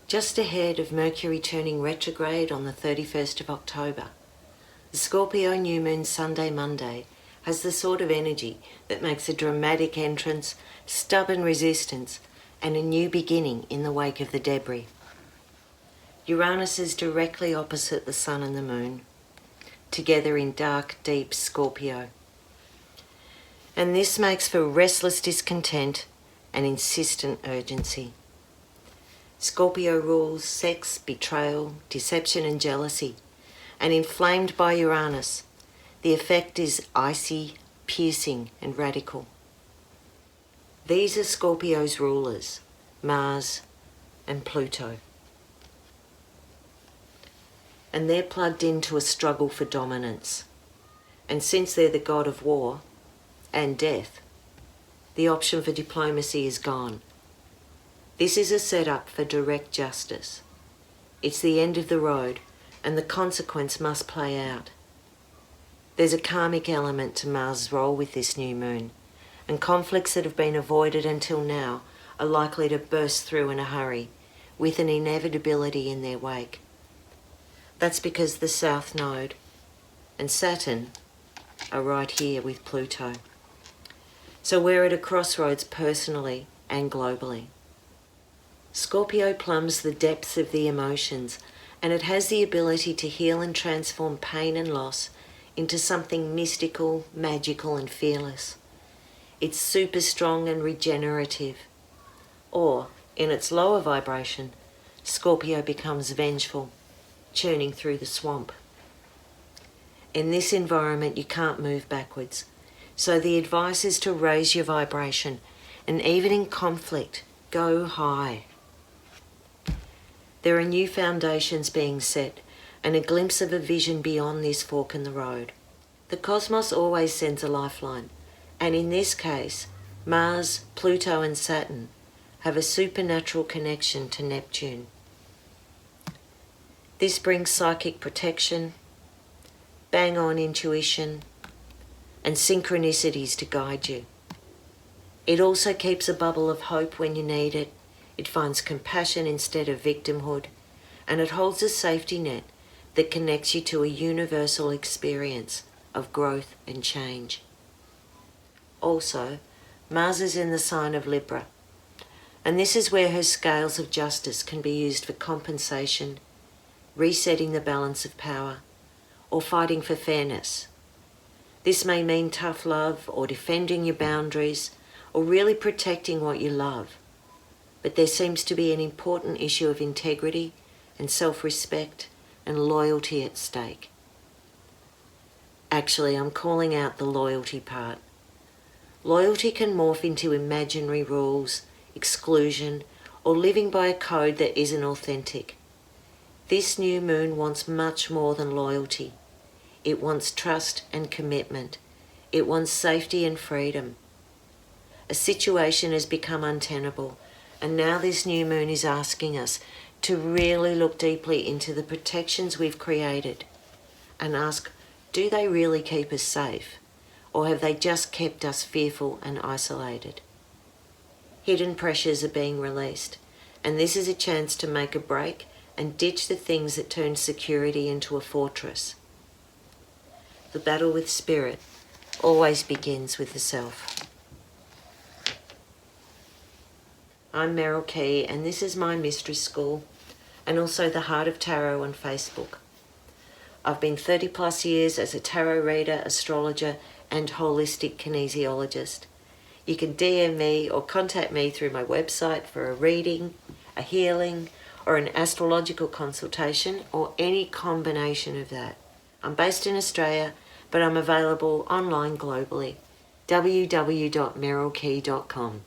Just ahead of Mercury turning retrograde on the 31st of October, the Scorpio New Moon Sunday Monday has the sort of energy that makes a dramatic entrance, stubborn resistance, and a new beginning in the wake of the debris. Uranus is directly opposite the Sun and the Moon, together in dark, deep Scorpio. And this makes for restless discontent and insistent urgency. Scorpio rules sex, betrayal, deception and jealousy, and inflamed by Uranus, the effect is icy, piercing and radical. These are Scorpio's rulers, Mars and Pluto. And they're plugged into a struggle for dominance. And since they're the god of war and death, the option for diplomacy is gone. This is a setup for direct justice. It's the end of the road, and the consequence must play out. There's a karmic element to Mars' role with this new moon, and conflicts that have been avoided until now are likely to burst through in a hurry, with an inevitability in their wake. That's because the South Node and Saturn are right here with Pluto. So we're at a crossroads personally and globally. Scorpio plumbs the depths of the emotions, and it has the ability to heal and transform pain and loss into something mystical, magical and fearless. It's super strong and regenerative. Or, in its lower vibration, Scorpio becomes vengeful, churning through the swamp. In this environment you can't move backwards, so the advice is to raise your vibration, and even in conflict, go high. There are new foundations being set, and a glimpse of a vision beyond this fork in the road. The cosmos always sends a lifeline, and in this case, Mars, Pluto and Saturn have a supernatural connection to Neptune. This brings psychic protection, bang-on intuition, and synchronicities to guide you. It also keeps a bubble of hope when you need it. It finds compassion instead of victimhood, and it holds a safety net that connects you to a universal experience of growth and change. Also, Mars is in the sign of Libra, and this is where her scales of justice can be used for compensation, resetting the balance of power, or fighting for fairness. This may mean tough love, or defending your boundaries, or really protecting what you love. But there seems to be an important issue of integrity and self-respect and loyalty at stake. Actually, I'm calling out the loyalty part. Loyalty can morph into imaginary rules, exclusion, or living by a code that isn't authentic. This new moon wants much more than loyalty. It wants trust and commitment. It wants safety and freedom. A situation has become untenable, and now this new moon is asking us to really look deeply into the protections we've created and ask, do they really keep us safe, or have they just kept us fearful and isolated? Hidden pressures are being released, and this is a chance to make a break and ditch the things that turn security into a fortress. The battle with spirit always begins with the self. I'm Merryl Key, and this is my Mistress School, and also the Heart of Tarot on Facebook. I've been 30 plus years as a tarot reader, astrologer, and holistic kinesiologist. You can DM me or contact me through my website for a reading, a healing, or an astrological consultation, or any combination of that. I'm based in Australia, but I'm available online globally. www.merrylkey.com